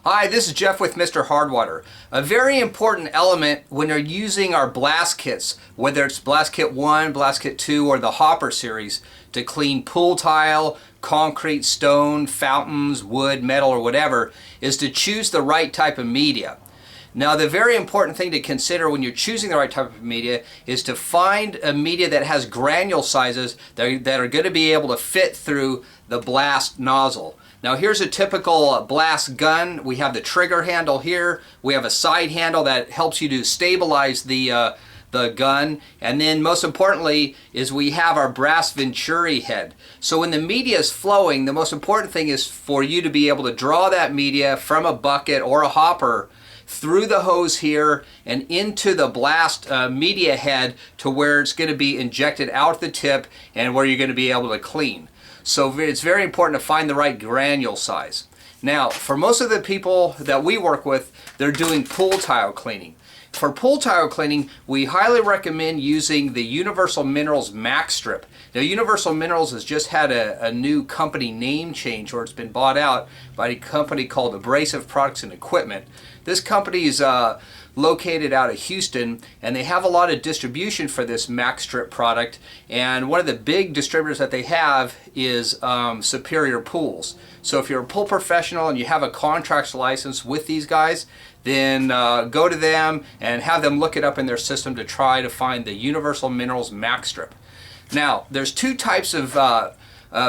Hi, this is Jeff with Mr. Hardwater. A very important element when you're using our blast kits, whether it's blast kit 1, blast kit 2, or the hopper series, to clean pool tile, concrete, stone, fountains, wood, metal, or whatever, is to choose the right type of media. Now, the very important thing to consider when you're choosing the right type of media is to find a media that has granule sizes that are going to be able to fit through the blast nozzle. Now, here's a typical blast gun. We have the trigger handle here. We have a side handle that helps you to stabilize the gun, and then most importantly is we have our brass venturi head. So when the media is flowing, the most important thing is for you to be able to draw that media from a bucket or a hopper through the hose here and into the blast media head to where it's going to be injected out the tip and where you're going to be able to clean. So it's very important to find the right granule size. Now, for most of the people that we work with, they're doing pool tile cleaning. For pool tile cleaning, we highly recommend using the Universal Minerals Max Strip. Now, Universal Minerals has just had a new company name change, or it's been bought out by a company called Abrasive Products and Equipment. This company is located out of Houston, and they have a lot of distribution for this Max Strip product. And one of the big distributors that they have is Superior Pools. So if you're a pool professional and you have a contracts license with these guys, then go to them and have them look it up in their system to try to find the Universal Minerals Max Strip. Now, there's two types of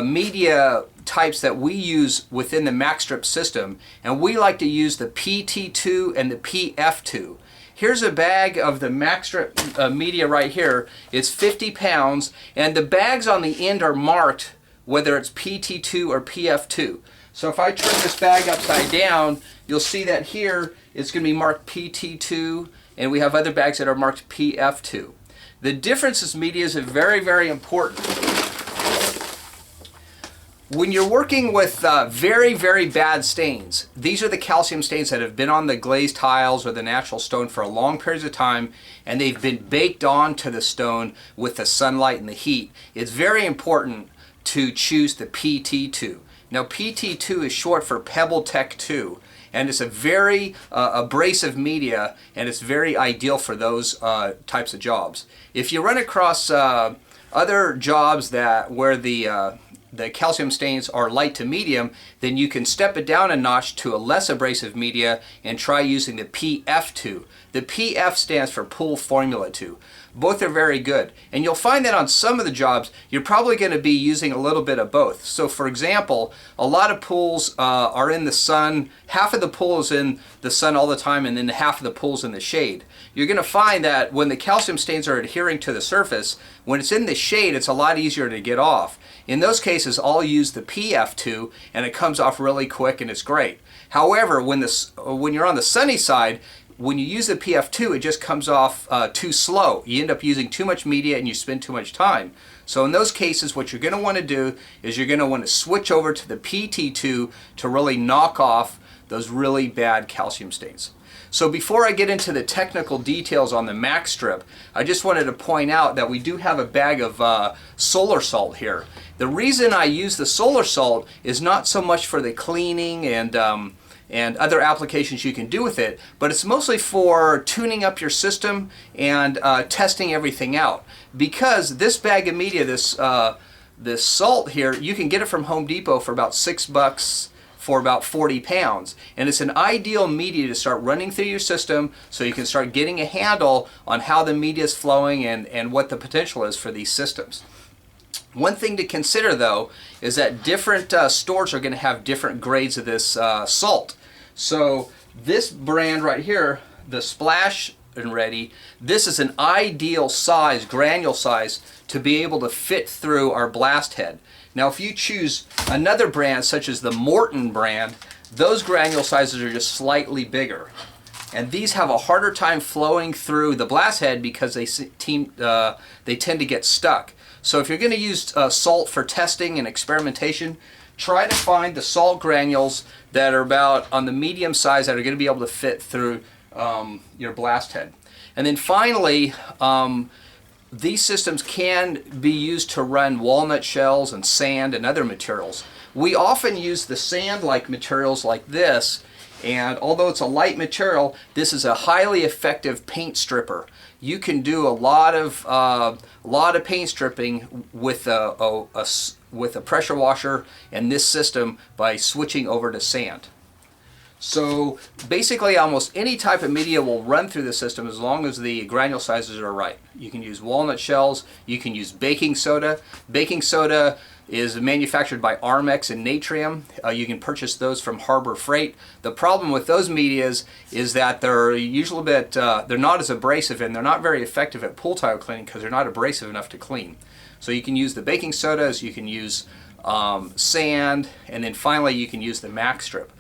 media types that we use within the Max Strip system, and we like to use the PT2 and the PF2. Here's a bag of the Max Strip media right here. It's 50 pounds, and the bags on the end are marked whether it's PT2 or PF2. So if I turn this bag upside down, you'll see that here it's going to be marked PT2, and we have other bags that are marked PF2. The differences media is very, very important. When you're working with very, very bad stains, these are the calcium stains that have been on the glazed tiles or the natural stone for a long period of time, and they've been baked onto the stone with the sunlight and the heat. It's very important to choose the PT2. Now, PT2 is short for Pebble Tech 2, and it's a very abrasive media, and it's very ideal for those types of jobs. If you run across other jobs where the calcium stains are light to medium, then you can step it down a notch to a less abrasive media and try using the PF2. The PF stands for Pool Formula 2. Both are very good, and you'll find that on some of the jobs you're probably going to be using a little bit of both. So for example, a lot of pools are in the sun. Half of the pool is in the sun all the time, and then half of the pool is in the shade. You're going to find that when the calcium stains are adhering to the surface, when it's in the shade, it's a lot easier to get off. In those cases, I'll use the PF2, and it comes off really quick, and it's great. However, when you're on the sunny side, when you use the PF2, it just comes off too slow. You end up using too much media and you spend too much time. So in those cases, what you're going to want to do is you're going to want to switch over to the PT2 to really knock off those really bad calcium stains. So before I get into the technical details on the Max Strip, I just wanted to point out that we do have a bag of solar salt here. The reason I use the solar salt is not so much for the cleaning and other applications you can do with it, but it's mostly for tuning up your system and testing everything out. Because this bag of media, this salt here, you can get it from Home Depot for about $6 for about 40 pounds. And it's an ideal media to start running through your system so you can start getting a handle on how the media is flowing and what the potential is for these systems. One thing to consider though is that different stores are going to have different grades of this salt. So this brand right here, the Splash and Ready, this is an ideal size, granule size, to be able to fit through our blast head. Now if you choose another brand such as the Morton brand, those granule sizes are just slightly bigger. And these have a harder time flowing through the blast head because they tend to get stuck. So if you're going to use salt for testing and experimentation, try to find the salt granules that are about on the medium size that are going to be able to fit through your blast head. And then finally, these systems can be used to run walnut shells and sand and other materials. We often use the sand-like materials like this, And although it's a light material, this is a highly effective paint stripper. You can do a lot of paint stripping with a pressure washer and this system by switching over to sand. So basically almost any type of media will run through the system as long as the granule sizes are right. You can use walnut shells, you can use baking soda. Baking soda is manufactured by Armex and Natrium. You can purchase those from Harbor Freight. The problem with those medias is that they're usually a bit, they're not as abrasive and they're not very effective at pool tile cleaning because they're not abrasive enough to clean. So you can use the baking sodas, you can use sand, and then finally you can use the Max Strip.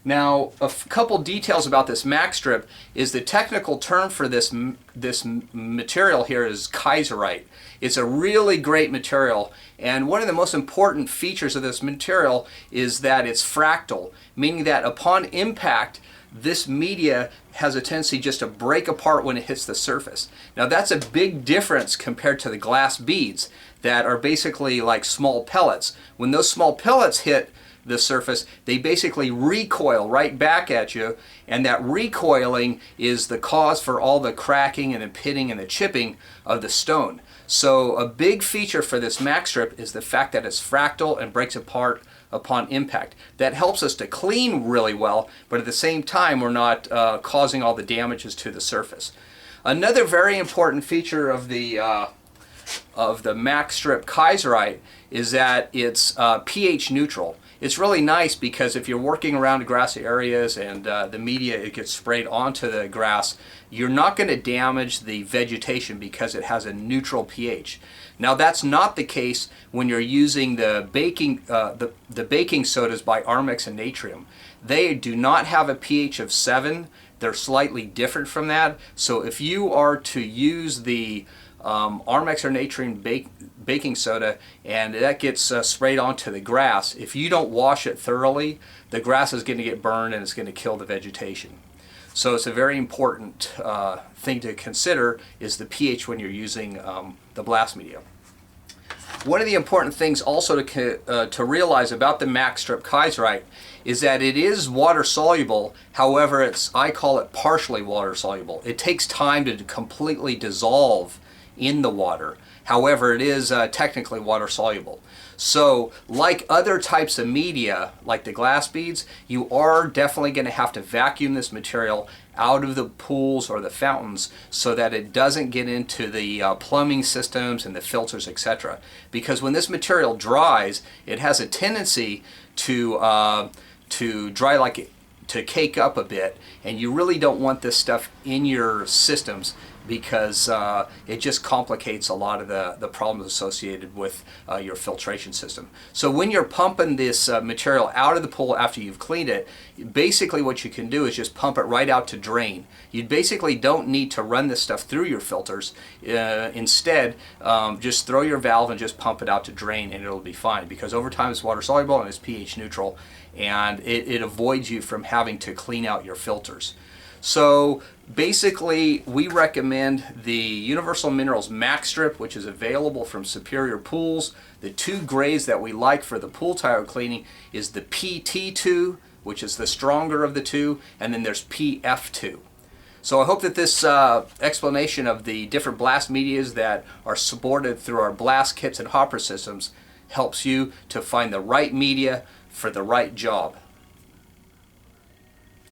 Now, a couple details about this Max Strip is the technical term for this material here is Kaiserite. It's a really great material, and one of the most important features of this material is that it's fractal, meaning that upon impact, this media has a tendency just to break apart when it hits the surface. Now that's a big difference compared to the glass beads that are basically like small pellets. When those small pellets hit the surface, they basically recoil right back at you, and that recoiling is the cause for all the cracking and the pitting and the chipping of the stone. So a big feature for this Max Strip is the fact that it's fractal and breaks apart upon impact. That helps us to clean really well, but at the same time we're not causing all the damages to the surface. Another very important feature of the Max Strip Kaiserite is that it's pH neutral. It's really nice because if you're working around grassy areas and the media it gets sprayed onto the grass, you're not going to damage the vegetation because it has a neutral pH. Now that's not the case when you're using the baking sodas by Armex and Natrium. They do not have a pH of 7. They're slightly different from that. So if you are to use the Armex or Natrium baking soda and that gets sprayed onto the grass, if you don't wash it thoroughly, the grass is going to get burned and it's going to kill the vegetation. So it's a very important thing to consider is the pH when you're using the blast media. One of the important things also to realize about the Max Strip Kaiserite is that it is water soluble. However, I call it partially water soluble. It takes time to completely dissolve in the water. However, it is technically water soluble. So like other types of media, like the glass beads, you are definitely going to have to vacuum this material out of the pools or the fountains so that it doesn't get into the plumbing systems and the filters, etc. Because when this material dries, it has a tendency to dry to cake up a bit, and you really don't want this stuff in your systems because it just complicates a lot of the problems associated with your filtration system. So when you're pumping this material out of the pool after you've cleaned it, basically what you can do is just pump it right out to drain. You basically don't need to run this stuff through your filters. Instead, just throw your valve and just pump it out to drain and it'll be fine, because over time it's water soluble and it's pH neutral, and it avoids you from having to clean out your filters. So basically we recommend the Universal Minerals Max Strip, which is available from Superior Pools. The two grades that we like for the pool tile cleaning is the PT2, which is the stronger of the two, and then there's PF2. So I hope that this explanation of the different blast medias that are supported through our blast kits and hopper systems helps you to find the right media for the right job.